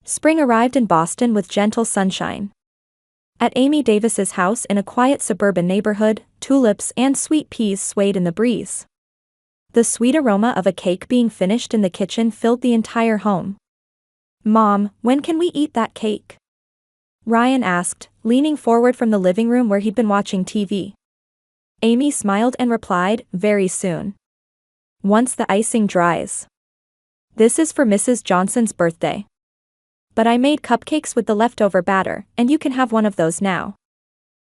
Spring arrived in Boston with gentle sunshine. At Amy Davis's house in a quiet suburban neighborhood, tulips and sweet peas swayed in the breeze. The sweet aroma of a cake being finished in the kitchen filled the entire home. "Mom, when can we eat that cake?" Ryan asked, leaning forward from the living room where he'd been watching TV. Amy smiled and replied, "Very soon. Once the icing dries. This is for Mrs. Johnson's birthday. But I made cupcakes with the leftover batter, and you can have one of those now."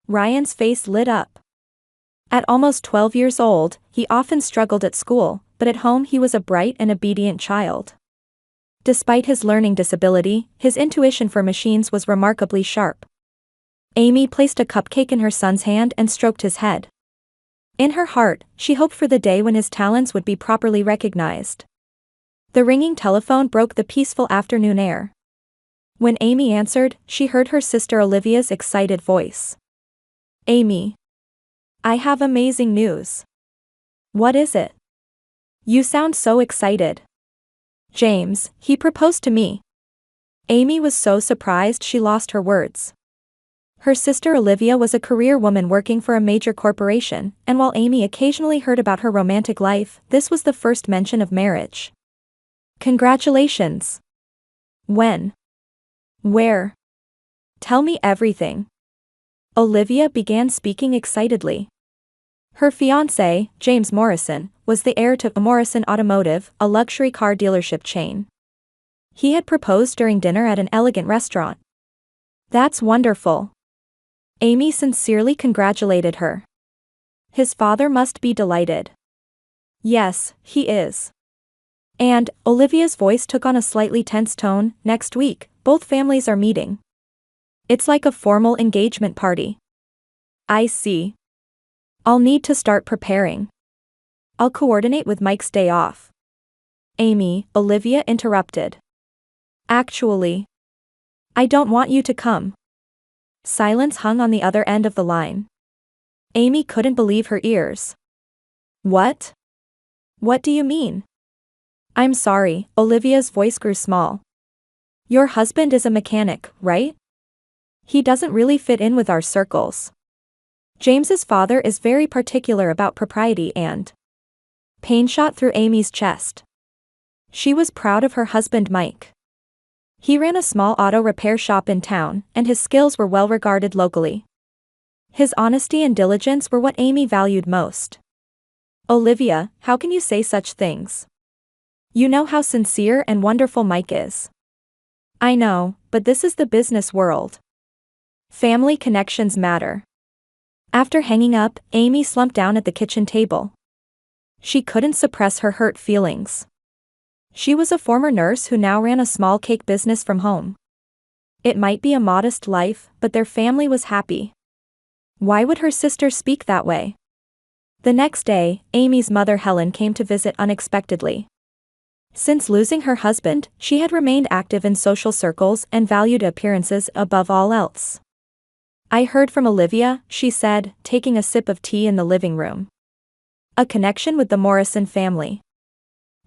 Ryan's face lit up. At almost 12 years old, he often struggled at school, but at home he was a bright and obedient child. Despite his learning disability, his intuition for machines was remarkably sharp. Amy placed a cupcake in her son's hand and stroked his head. In her heart, she hoped for the day when his talents would be properly recognized. The ringing telephone broke the peaceful afternoon air. When Amy answered, she heard her sister Olivia's excited voice. "Amy. I have amazing news." "What is it? You sound so excited." "James, he proposed to me." Amy was so surprised she lost her words. Her sister Olivia was a career woman working for a major corporation, and while Amy occasionally heard about her romantic life, this was the first mention of marriage. "Congratulations. When? Where? Tell me everything." Olivia began speaking excitedly. Her fiancé, James Morrison, was the heir to Morrison Automotive, a luxury car dealership chain. He had proposed during dinner at an elegant restaurant. "That's wonderful." Amy sincerely congratulated her. "His father must be delighted." "Yes, he is." And, Olivia's voice took on a slightly tense tone, "Next week, both families are meeting. It's like a formal engagement party." "I see. I'll need to start preparing. I'll coordinate with Mike's day off." "Amy," Olivia interrupted. "Actually, I don't want you to come." Silence hung on the other end of the line. Amy couldn't believe her ears. "What? What do you mean?" "I'm sorry," Olivia's voice grew small. "Your husband is a mechanic, right? He doesn't really fit in with our circles. James's father is very particular about propriety and..." Pain shot through Amy's chest. She was proud of her husband Mike. He ran a small auto repair shop in town, and his skills were well regarded locally. His honesty and diligence were what Amy valued most. "Olivia, how can you say such things? You know how sincere and wonderful Mike is." "I know, but this is the business world. Family connections matter." After hanging up, Amy slumped down at the kitchen table. She couldn't suppress her hurt feelings. She was a former nurse who now ran a small cake business from home. It might be a modest life, but their family was happy. Why would her sister speak that way? The next day, Amy's mother Helen came to visit unexpectedly. Since losing her husband, she had remained active in social circles and valued appearances above all else. "I heard from Olivia," she said, taking a sip of tea in the living room. "A connection with the Morrison family.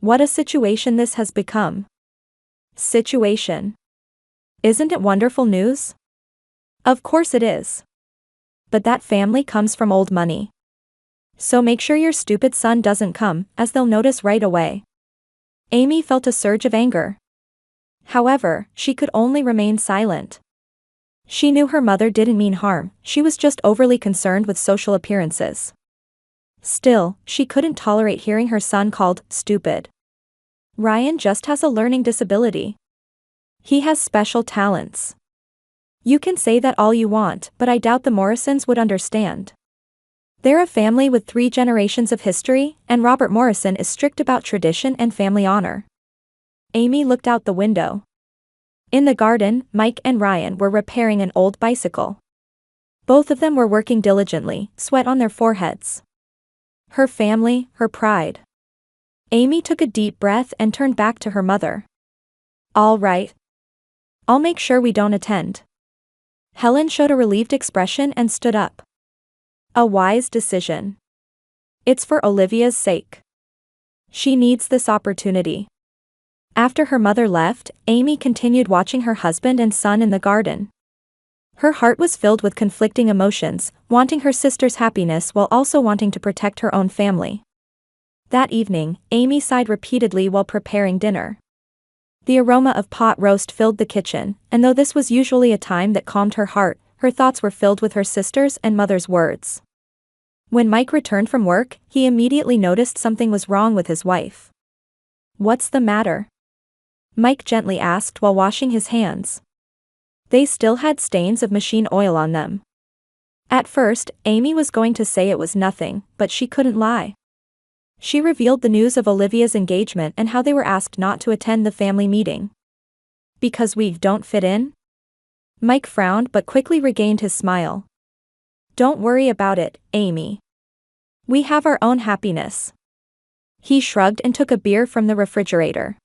What a situation this has become." "Situation? Isn't it wonderful news?" "Of course it is. But that family comes from old money. So make sure your stupid son doesn't come, as they'll notice right away." Amy felt a surge of anger. However, she could only remain silent. She knew her mother didn't mean harm, she was just overly concerned with social appearances. Still, she couldn't tolerate hearing her son called stupid. Ryan just has a learning disability. He has special talents. You can say that all you want, but I doubt the Morrisons would understand. They're a family with 3 generations of history, and Robert Morrison is strict about tradition and family honor. Amy looked out the window. In the garden, Mike and Ryan were repairing an old bicycle. Both of them were working diligently, sweat on their foreheads. Her family, her pride. Amy took a deep breath and turned back to her mother. "All right. I'll make sure we don't attend." Helen showed a relieved expression and stood up. "A wise decision. It's for Olivia's sake. She needs this opportunity." After her mother left, Amy continued watching her husband and son in the garden. Her heart was filled with conflicting emotions, wanting her sister's happiness while also wanting to protect her own family. That evening, Amy sighed repeatedly while preparing dinner. The aroma of pot roast filled the kitchen, and though this was usually a time that calmed her heart, her thoughts were filled with her sister's and mother's words. When Mike returned from work, he immediately noticed something was wrong with his wife. "What's the matter?" Mike gently asked while washing his hands. They still had stains of machine oil on them. At first, Amy was going to say it was nothing, but she couldn't lie. She revealed the news of Olivia's engagement and how they were asked not to attend the family meeting. "Because we don't fit in?" Mike frowned but quickly regained his smile. "Don't worry about it, Amy. We have our own happiness." He shrugged and took a beer from the refrigerator.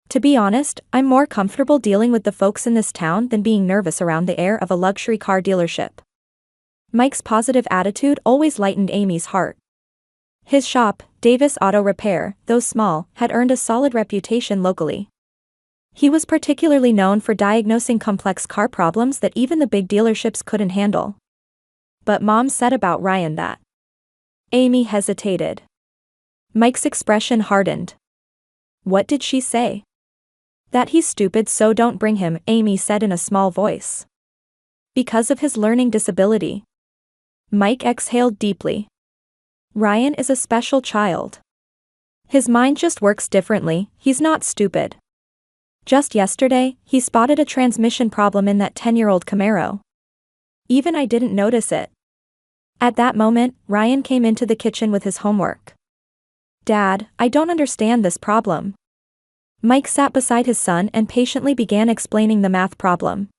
"To be honest, I'm more comfortable dealing with the folks in this town than being nervous around the air of a luxury car dealership." Mike's positive attitude always lightened Amy's heart. His shop, Davis Auto Repair, though small, had earned a solid reputation locally. He was particularly known for diagnosing complex car problems that even the big dealerships couldn't handle. "But Mom said about Ryan that." Amy hesitated. Mike's expression hardened. "What did she say?" "That he's stupid, so don't bring him," Amy said in a small voice. "Because of his learning disability." Mike exhaled deeply. "Ryan is a special child. His mind just works differently, he's not stupid. Just yesterday, he spotted a transmission problem in that 10-year-old Camaro. Even I didn't notice it." At that moment, Ryan came into the kitchen with his homework. "Dad, I don't understand this problem." Mike sat beside his son and patiently began explaining the math problem.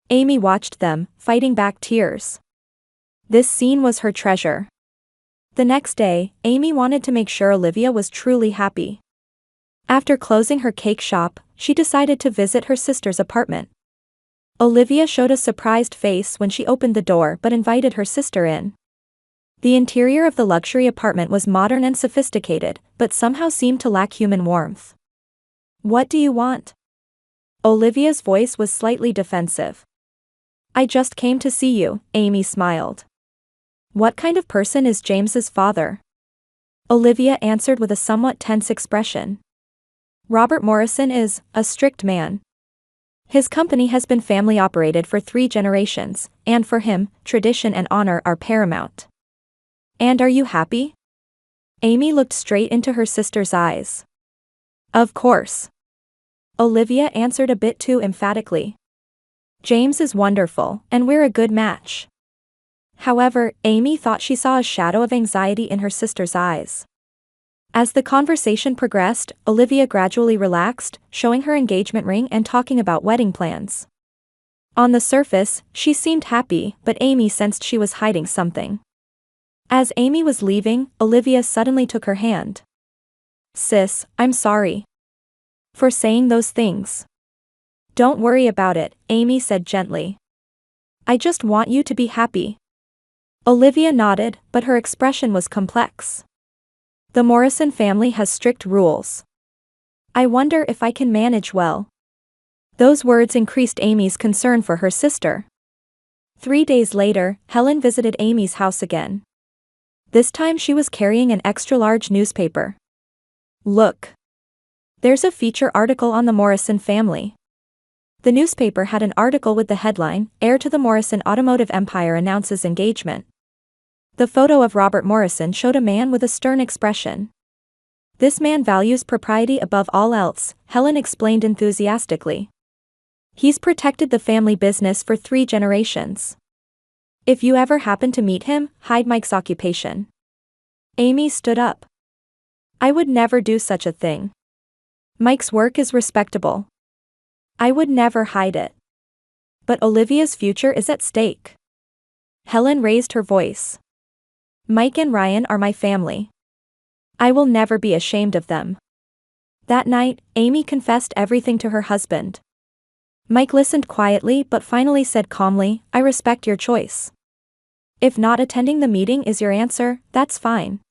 Amy watched them, fighting back tears. This scene was her treasure. The next day, Amy wanted to make sure Olivia was truly happy. After closing her cake shop, she decided to visit her sister's apartment. Olivia showed a surprised face when she opened the door but invited her sister in. The interior of the luxury apartment was modern and sophisticated, but somehow seemed to lack human warmth. "What do you want?" Olivia's voice was slightly defensive. "I just came to see you," Amy smiled. "What kind of person is James's father?" Olivia answered with a somewhat tense expression. "Robert Morrison is a strict man. His company has been family operated for 3 generations, and for him, tradition and honor are paramount." "And are you happy?" Amy looked straight into her sister's eyes. "Of course." Olivia answered a bit too emphatically. "James is wonderful, and we're a good match." However, Amy thought she saw a shadow of anxiety in her sister's eyes. As the conversation progressed, Olivia gradually relaxed, showing her engagement ring and talking about wedding plans. On the surface, she seemed happy, but Amy sensed she was hiding something. As Amy was leaving, Olivia suddenly took her hand. "Sis, I'm sorry for saying those things." "Don't worry about it," Amy said gently. "I just want you to be happy." Olivia nodded, but her expression was complex. "The Morrison family has strict rules. I wonder if I can manage well." Those words increased Amy's concern for her sister. 3 days later, Helen visited Amy's house again. This time she was carrying an extra-large newspaper. "Look. There's a feature article on the Morrison family." The newspaper had an article with the headline, "Heir to the Morrison Automotive Empire Announces Engagement." The photo of Robert Morrison showed a man with a stern expression. "This man values propriety above all else," Helen explained enthusiastically. "He's protected the family business for 3 generations. If you ever happen to meet him, hide Mike's occupation." Amy stood up. "I would never do such a thing. Mike's work is respectable. I would never hide it." "But Olivia's future is at stake." Helen raised her voice. "Mike and Ryan are my family. I will never be ashamed of them." That night, Amy confessed everything to her husband. Mike listened quietly but finally said calmly, "I respect your choice. If not attending the meeting is your answer, that's fine.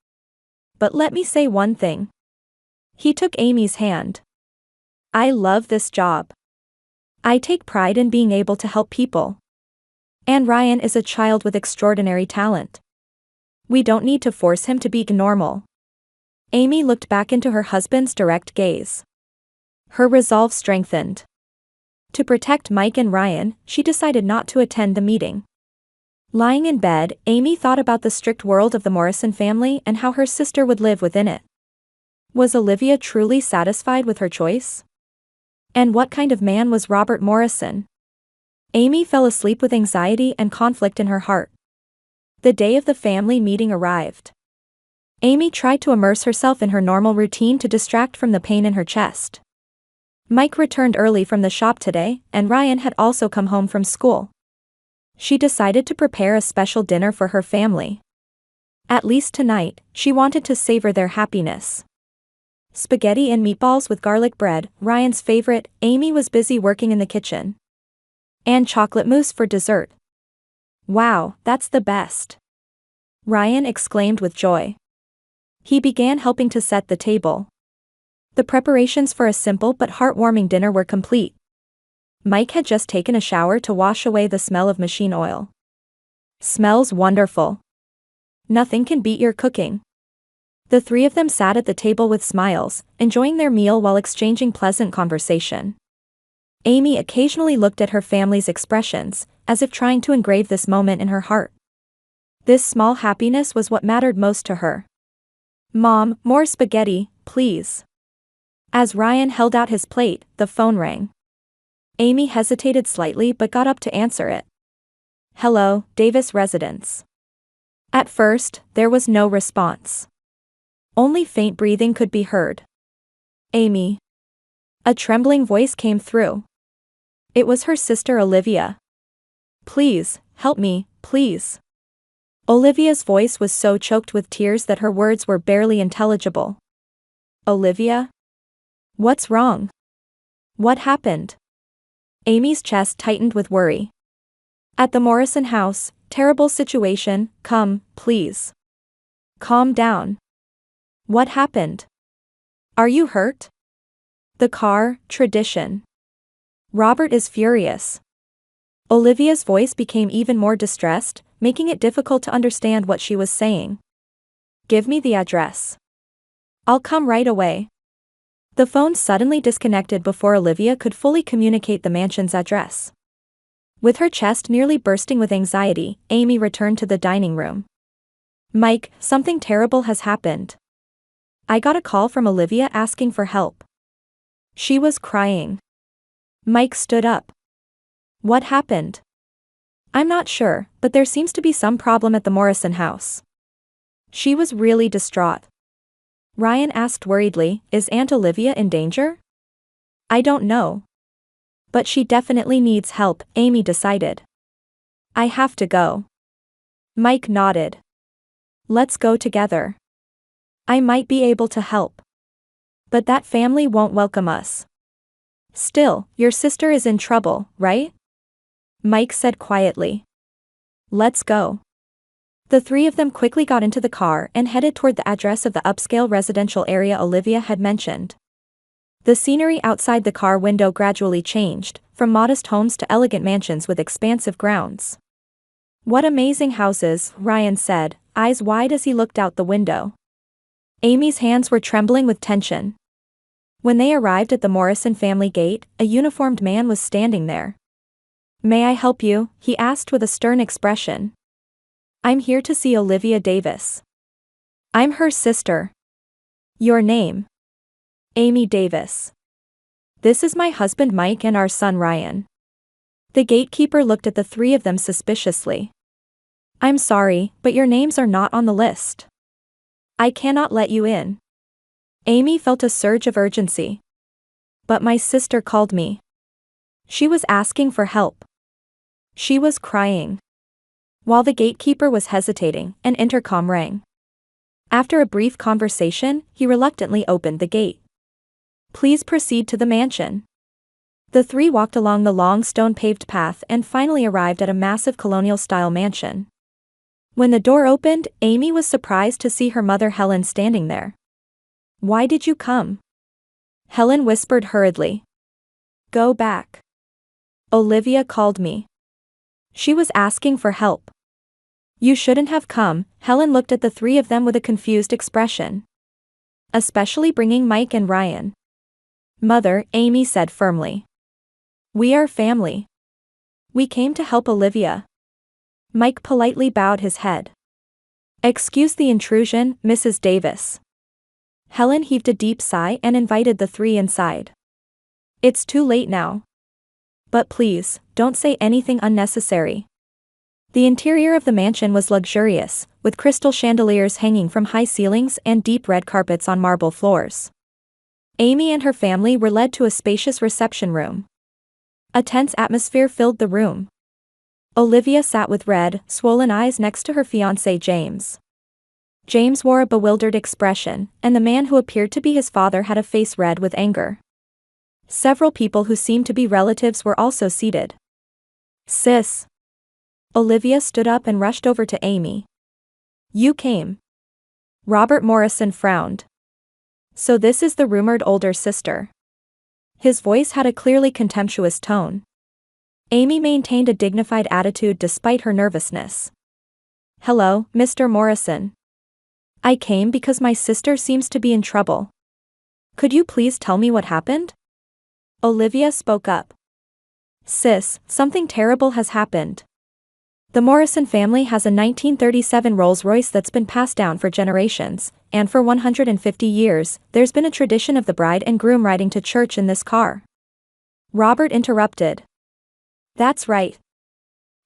But let me say one thing." He took Amy's hand. I love this job. I take pride in being able to help people. And Ryan is a child with extraordinary talent. We don't need to force him to be normal. Amy looked back into her husband's direct gaze. Her resolve strengthened. To protect Mike and Ryan, she decided not to attend the meeting. Lying in bed, Amy thought about the strict world of the Morrison family and how her sister would live within it. Was Olivia truly satisfied with her choice? And what kind of man was Robert Morrison? Amy fell asleep with anxiety and conflict in her heart. The day of the family meeting arrived. Amy tried to immerse herself in her normal routine to distract from the pain in her chest. Mike returned early from the shop today, and Ryan had also come home from school. She decided to prepare a special dinner for her family. At least tonight, she wanted to savor their happiness. Spaghetti and meatballs with garlic bread, Ryan's favorite. Amy was busy working in the kitchen. And chocolate mousse for dessert. Wow, that's the best! Ryan exclaimed with joy. He began helping to set the table. The preparations for a simple but heartwarming dinner were complete. Mike had just taken a shower to wash away the smell of machine oil. Smells wonderful. Nothing can beat your cooking. The three of them sat at the table with smiles, enjoying their meal while exchanging pleasant conversation. Amy occasionally looked at her family's expressions, as if trying to engrave this moment in her heart. This small happiness was what mattered most to her. Mom, more spaghetti, please. As Ryan held out his plate, the phone rang. Amy hesitated slightly but got up to answer it. Hello, Davis residence. At first, there was no response. Only faint breathing could be heard. Amy. A trembling voice came through. It was her sister Olivia. Please, help me, please. Olivia's voice was so choked with tears that her words were barely intelligible. Olivia? What's wrong? What happened? Amy's chest tightened with worry. At the Morrison house, terrible situation, come, please. Calm down. What happened? Are you hurt? The car, tradition. Robert is furious. Olivia's voice became even more distressed, making it difficult to understand what she was saying. Give me the address. I'll come right away. The phone suddenly disconnected before Olivia could fully communicate the mansion's address. With her chest nearly bursting with anxiety, Amy returned to the dining room. Mike, something terrible has happened. I got a call from Olivia asking for help. She was crying. Mike stood up. What happened? I'm not sure, but there seems to be some problem at the Morrison house. She was really distraught. Ryan asked worriedly, is Aunt Olivia in danger? I don't know. But she definitely needs help, Amy decided. I have to go. Mike nodded. Let's go together. I might be able to help. But that family won't welcome us. Still, your sister is in trouble, right? Mike said quietly. Let's go. The three of them quickly got into the car and headed toward the address of the upscale residential area Olivia had mentioned. The scenery outside the car window gradually changed, from modest homes to elegant mansions with expansive grounds. What amazing houses, Ryan said, eyes wide as he looked out the window. Amy's hands were trembling with tension. When they arrived at the Morrison family gate, a uniformed man was standing there. May I help you? He asked with a stern expression. I'm here to see Olivia Davis. I'm her sister. Your name? Amy Davis. This is my husband Mike and our son Ryan. The gatekeeper looked at the three of them suspiciously. I'm sorry, but your names are not on the list. I cannot let you in. Amy felt a surge of urgency. But my sister called me. She was asking for help. She was crying. While the gatekeeper was hesitating, an intercom rang. After a brief conversation, he reluctantly opened the gate. Please proceed to the mansion. The three walked along the long stone-paved path and finally arrived at a massive colonial-style mansion. When the door opened, Amy was surprised to see her mother Helen standing there. Why did you come? Helen whispered hurriedly. Go back. Olivia called me. She was asking for help. You shouldn't have come. Helen looked at the three of them with a confused expression. Especially bringing Mike and Ryan. Mother, Amy said firmly. We are family. We came to help Olivia. Mike politely bowed his head. Excuse the intrusion, Mrs. Davis. Helen heaved a deep sigh and invited the three inside. It's too late now. But please, don't say anything unnecessary. The interior of the mansion was luxurious, with crystal chandeliers hanging from high ceilings and deep red carpets on marble floors. Amy and her family were led to a spacious reception room. A tense atmosphere filled the room. Olivia sat with red, swollen eyes next to her fiancé James. James wore a bewildered expression, and the man who appeared to be his father had a face red with anger. Several people who seemed to be relatives were also seated. Sis. Olivia stood up and rushed over to Amy. You came. Robert Morrison frowned. So this is the rumored older sister. His voice had a clearly contemptuous tone. Amy maintained a dignified attitude despite her nervousness. Hello, Mr. Morrison. I came because my sister seems to be in trouble. Could you please tell me what happened? Olivia spoke up. Sis, something terrible has happened. The Morrison family has a 1937 Rolls-Royce that's been passed down for generations, and for 150 years, there's been a tradition of the bride and groom riding to church in this car. Robert interrupted. That's right.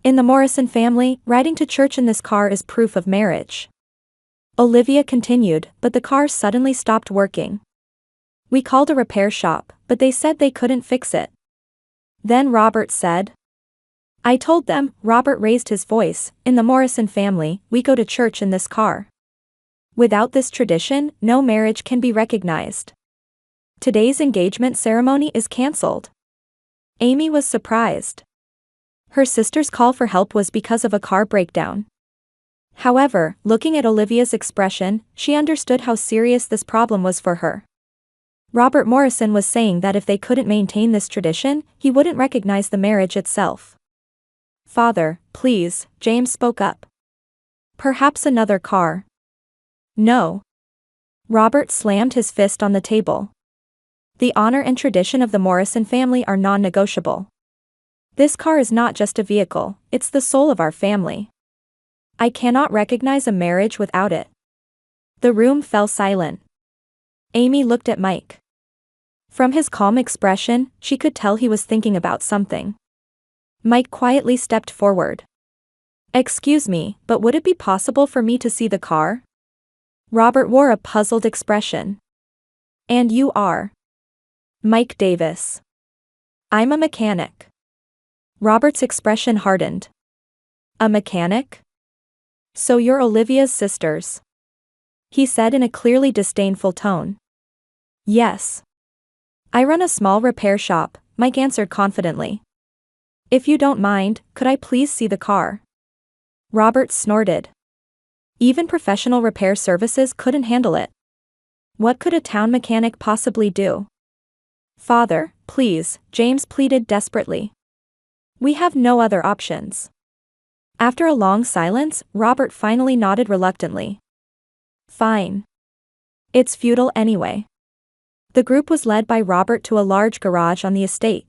In the Morrison family, riding to church in this car is proof of marriage. Olivia continued, but the car suddenly stopped working. We called a repair shop, but they said they couldn't fix it. Then Robert said. I told them, Robert raised his voice, in the Morrison family, we go to church in this car. Without this tradition, no marriage can be recognized. Today's engagement ceremony is cancelled. Amy was surprised. Her sister's call for help was because of a car breakdown. However, looking at Olivia's expression, she understood how serious this problem was for her. Robert Morrison was saying that if they couldn't maintain this tradition, he wouldn't recognize the marriage itself. Father, please, James spoke up. Perhaps another car. No. Robert slammed his fist on the table. The honor and tradition of the Morrison family are non-negotiable. This car is not just a vehicle, it's the soul of our family. I cannot recognize a marriage without it. The room fell silent. Amy looked at Mike. From his calm expression, she could tell he was thinking about something. Mike quietly stepped forward. Excuse me, but would it be possible for me to see the car? Robert wore a puzzled expression. And you are? Mike Davis. I'm a mechanic. Robert's expression hardened. A mechanic? So you're Olivia's sisters? He said in a clearly disdainful tone. Yes. I run a small repair shop, Mike answered confidently. If you don't mind, could I please see the car? Robert snorted. Even professional repair services couldn't handle it. What could a town mechanic possibly do? Father, please, James pleaded desperately. We have no other options. After a long silence, Robert finally nodded reluctantly. Fine. It's futile anyway. The group was led by Robert to a large garage on the estate.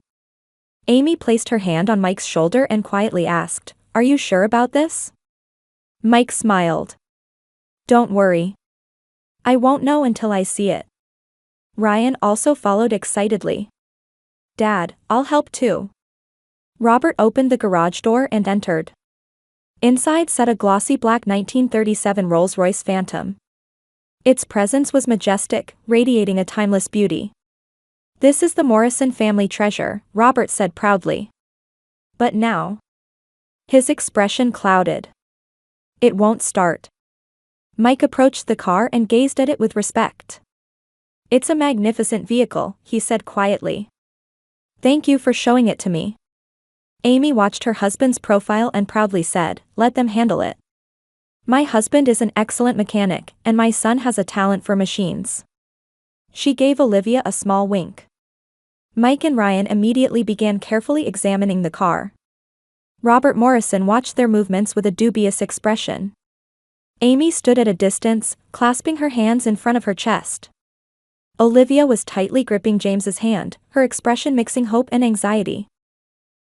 Amy placed her hand on Mike's shoulder and quietly asked, Are you sure about this? Mike smiled. Don't worry. I won't know until I see it. Ryan also followed excitedly. Dad, I'll help too. Robert opened the garage door and entered. Inside sat a glossy black 1937 Rolls-Royce Phantom. Its presence was majestic, radiating a timeless beauty. This is the Morrison family treasure, Robert said proudly. But now? His expression clouded. It won't start. Mike approached the car and gazed at it with respect. It's a magnificent vehicle, he said quietly. Thank you for showing it to me. Amy watched her husband's profile and proudly said, Let them handle it. My husband is an excellent mechanic, and my son has a talent for machines. She gave Olivia a small wink. Mike and Ryan immediately began carefully examining the car. Robert Morrison watched their movements with a dubious expression. Amy stood at a distance, clasping her hands in front of her chest. Olivia was tightly gripping James's hand, her expression mixing hope and anxiety.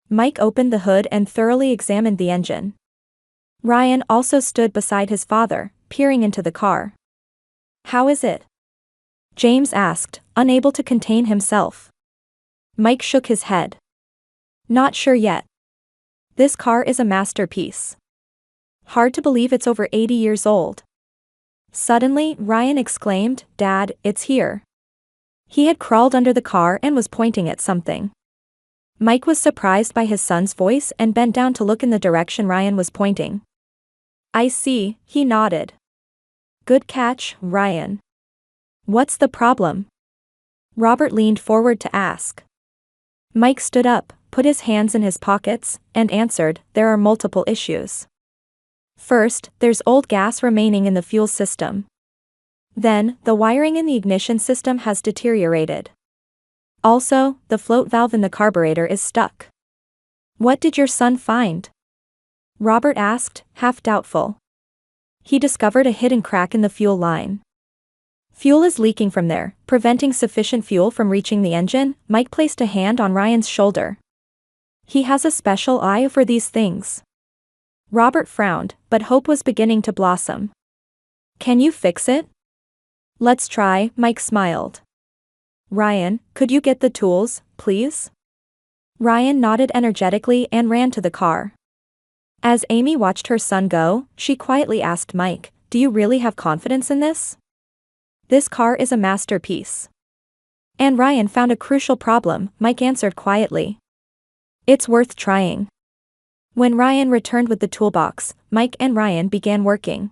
Mike opened the hood and thoroughly examined the engine. Ryan also stood beside his father, peering into the car. "How is it?" James asked, unable to contain himself. Mike shook his head. "Not sure yet. This car is a masterpiece. Hard to believe it's over 80 years old." Suddenly, Ryan exclaimed, "Dad, it's here." He had crawled under the car and was pointing at something. Mike was surprised by his son's voice and bent down to look in the direction Ryan was pointing. "I see," he nodded. "Good catch, Ryan. What's the problem?" Robert leaned forward to ask. Mike stood up, put his hands in his pockets, and answered, "There are multiple issues. First, there's old gas remaining in the fuel system. Then, the wiring in the ignition system has deteriorated. Also, the float valve in the carburetor is stuck." "What did your son find?" Robert asked, half doubtful. "He discovered a hidden crack in the fuel line. Fuel is leaking from there, preventing sufficient fuel from reaching the engine." Mike placed a hand on Ryan's shoulder. "He has a special eye for these things." Robert frowned, but hope was beginning to blossom. "Can you fix it?" "Let's try," Mike smiled. "Ryan, could you get the tools, please?" Ryan nodded energetically and ran to the car. As Amy watched her son go, she quietly asked Mike, "Do you really have confidence in this? This car is a masterpiece." "And Ryan found a crucial problem," Mike answered quietly. "It's worth trying." When Ryan returned with the toolbox, Mike and Ryan began working.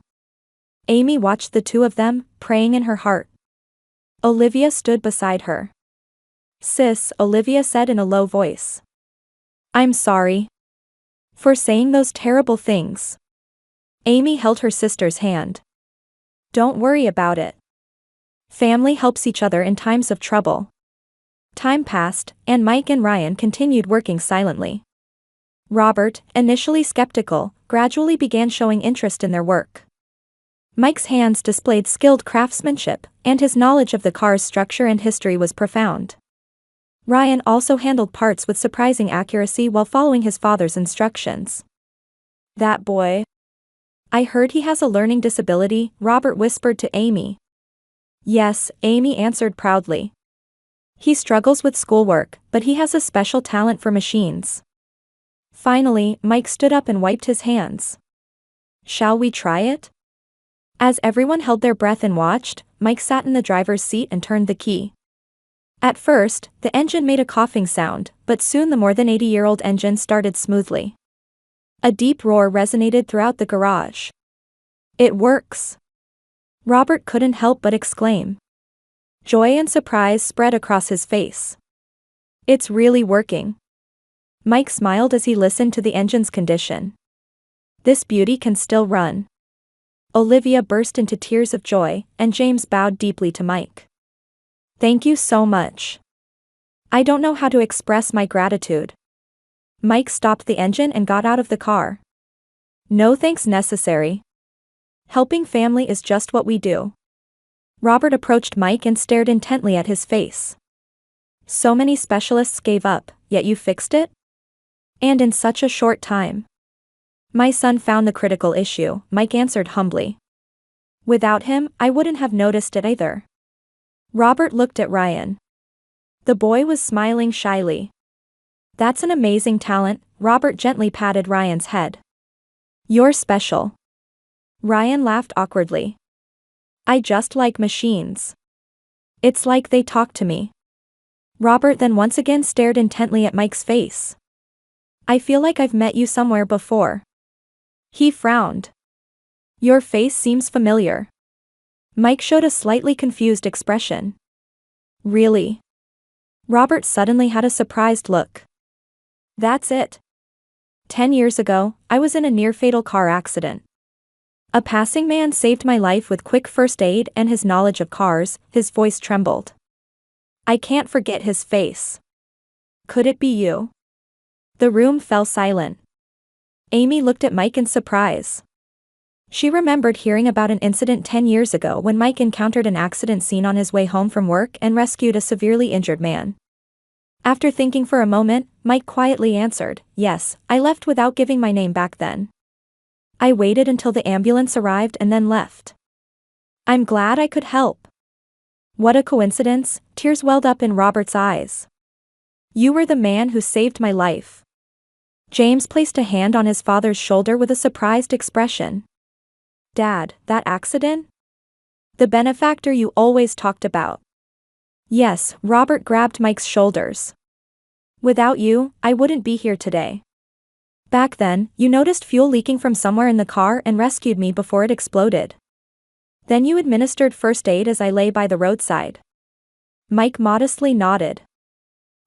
Amy watched the two of them, praying in her heart. Olivia stood beside her. "Sis," Olivia said in a low voice. "I'm sorry for saying those terrible things." Amy held her sister's hand. "Don't worry about it. Family helps each other in times of trouble." Time passed, and Mike and Ryan continued working silently. Robert, initially skeptical, gradually began showing interest in their work. Mike's hands displayed skilled craftsmanship, and his knowledge of the car's structure and history was profound. Ryan also handled parts with surprising accuracy while following his father's instructions. "That boy. I heard he has a learning disability," Robert whispered to Amy. "Yes," Amy answered proudly. "He struggles with schoolwork, but he has a special talent for machines." Finally, Mike stood up and wiped his hands. "Shall we try it?" As everyone held their breath and watched, Mike sat in the driver's seat and turned the key. At first, the engine made a coughing sound, but soon the more than 80-year-old engine started smoothly. A deep roar resonated throughout the garage. "It works!" Robert couldn't help but exclaim. Joy and surprise spread across his face. "It's really working." Mike smiled as he listened to the engine's condition. "This beauty can still run." Olivia burst into tears of joy, and James bowed deeply to Mike. "Thank you so much. I don't know how to express my gratitude." Mike stopped the engine and got out of the car. "No thanks necessary. Helping family is just what we do." Robert approached Mike and stared intently at his face. "So many specialists gave up, yet you fixed it? And in such a short time." "My son found the critical issue," Mike answered humbly. "Without him, I wouldn't have noticed it either." Robert looked at Ryan. The boy was smiling shyly. "That's an amazing talent," Robert gently patted Ryan's head. "You're special." Ryan laughed awkwardly. "I just like machines. It's like they talk to me." Robert then once again stared intently at Mike's face. "I feel like I've met you somewhere before." He frowned. "Your face seems familiar." Mike showed a slightly confused expression. "Really?" Robert suddenly had a surprised look. "That's it. 10 years ago, I was in a near-fatal car accident. A passing man saved my life with quick first aid and his knowledge of cars." His voice trembled. I can't forget his face. Could it be you? The room fell silent. Amy looked at Mike in surprise. She remembered hearing about an incident 10 years ago when Mike encountered an accident scene on his way home from work and rescued a severely injured man. After thinking for a moment, Mike quietly answered, "Yes, I left without giving my name back then. I waited until the ambulance arrived and then left. I'm glad I could help." What a coincidence, tears welled up in Robert's eyes. You were the man who saved my life. James placed a hand on his father's shoulder with a surprised expression. Dad, that accident? The benefactor you always talked about. Yes, Robert grabbed Mike's shoulders. Without you, I wouldn't be here today. Back then, you noticed fuel leaking from somewhere in the car and rescued me before it exploded. Then you administered first aid as I lay by the roadside. Mike modestly nodded.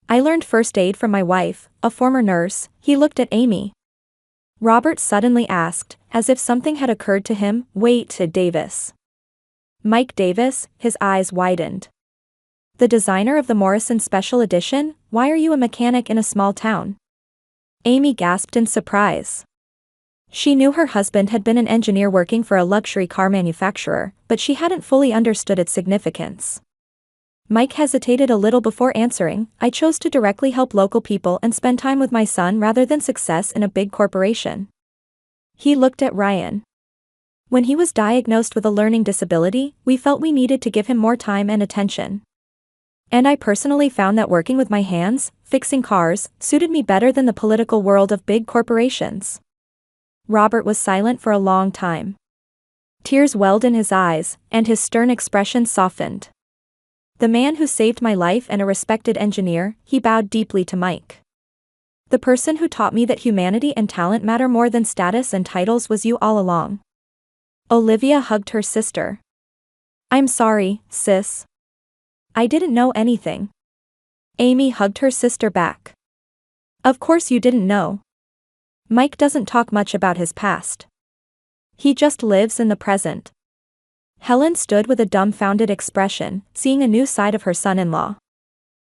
I learned first aid from my wife, a former nurse. He looked at Amy. Robert suddenly asked, as if something had occurred to him, "Wait, Davis." Mike Davis, his eyes widened. The designer of the Morrison Special Edition? Why are you a mechanic in a small town? Amy gasped in surprise. She knew her husband had been an engineer working for a luxury car manufacturer, but she hadn't fully understood its significance. Mike hesitated a little before answering, I chose to directly help local people and spend time with my son rather than success in a big corporation. He looked at Ryan. When he was diagnosed with a learning disability, we felt we needed to give him more time and attention. And I personally found that working with my hands, fixing cars, suited me better than the political world of big corporations. Robert was silent for a long time. Tears welled in his eyes, and his stern expression softened. The man who saved my life and a respected engineer, he bowed deeply to Mike. The person who taught me that humanity and talent matter more than status and titles was you all along. Olivia hugged her sister. I'm sorry, sis. I didn't know anything. Amy hugged her sister back. Of course you didn't know. Mike doesn't talk much about his past. He just lives in the present. Helen stood with a dumbfounded expression, seeing a new side of her son-in-law.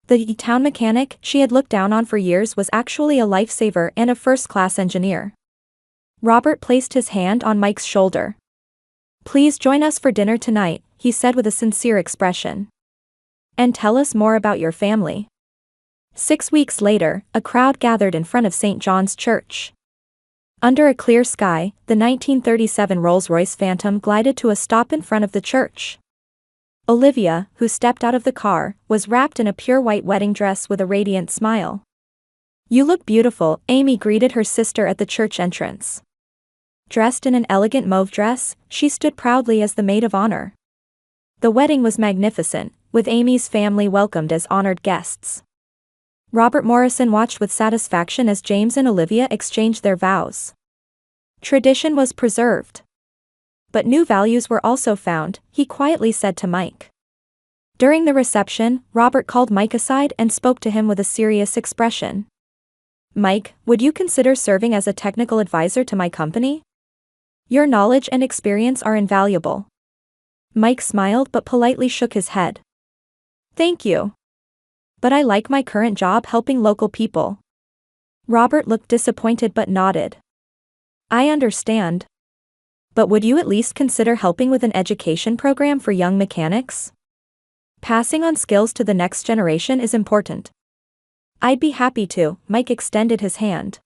The town mechanic she had looked down on for years was actually a lifesaver and a first-class engineer. Robert placed his hand on Mike's shoulder. Please join us for dinner tonight, he said with a sincere expression. And tell us more about your family. 6 weeks later, a crowd gathered in front of St. John's Church. Under a clear sky, the 1937 Rolls-Royce Phantom glided to a stop in front of the church. Olivia, who stepped out of the car, was wrapped in a pure white wedding dress with a radiant smile. You look beautiful, Amy greeted her sister at the church entrance. Dressed in an elegant mauve dress, she stood proudly as the maid of honor. The wedding was magnificent, with Amy's family welcomed as honored guests. Robert Morrison watched with satisfaction as James and Olivia exchanged their vows. Tradition was preserved. But new values were also found, he quietly said to Mike. During the reception, Robert called Mike aside and spoke to him with a serious expression. Mike, would you consider serving as a technical advisor to my company? Your knowledge and experience are invaluable. Mike smiled but politely shook his head. Thank you. But I like my current job helping local people. Robert looked disappointed but nodded. I understand. But would you at least consider helping with an education program for young mechanics? Passing on skills to the next generation is important. I'd be happy to, Mike extended his hand.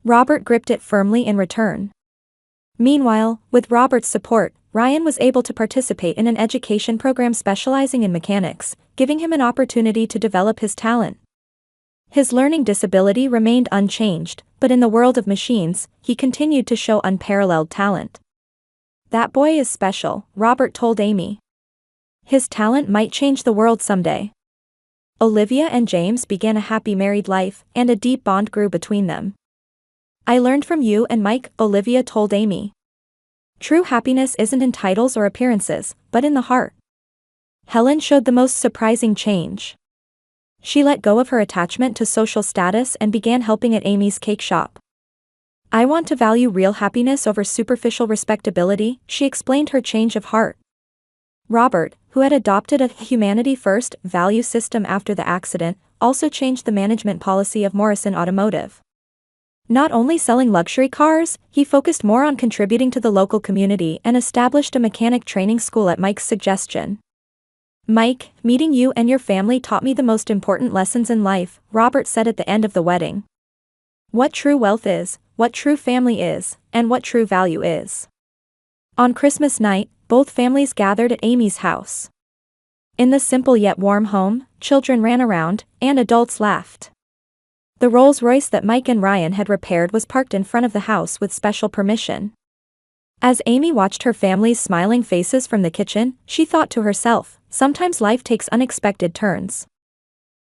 Robert gripped it firmly in return. Meanwhile, with Robert's support, Ryan was able to participate in an education program specializing in mechanics, giving him an opportunity to develop his talent. His learning disability remained unchanged, but in the world of machines, he continued to show unparalleled talent. That boy is special, Robert told Amy. His talent might change the world someday. Olivia and James began a happy married life, and a deep bond grew between them. I learned from you and Mike, Olivia told Amy. True happiness isn't in titles or appearances, but in the heart. Helen showed the most surprising change. She let go of her attachment to social status and began helping at Amy's cake shop. I want to value real happiness over superficial respectability, she explained her change of heart. Robert, who had adopted a humanity-first value system after the accident, also changed the management policy of Morrison Automotive. Not only selling luxury cars, he focused more on contributing to the local community and established a mechanic training school at Mike's suggestion. "Mike, meeting you and your family taught me the most important lessons in life," Robert said at the end of the wedding. "What true wealth is, what true family is, and what true value is." On Christmas night, both families gathered at Amy's house. In the simple yet warm home, children ran around, and adults laughed. The Rolls-Royce that Mike and Ryan had repaired was parked in front of the house with special permission. As Amy watched her family's smiling faces from the kitchen, she thought to herself, sometimes life takes unexpected turns.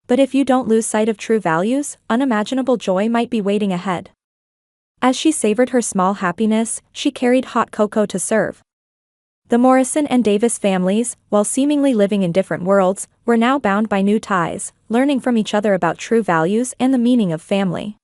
But if you don't lose sight of true values, unimaginable joy might be waiting ahead. As she savored her small happiness, she carried hot cocoa to serve. The Morrison and Davis families, while seemingly living in different worlds, were now bound by new ties, learning from each other about true values and the meaning of family.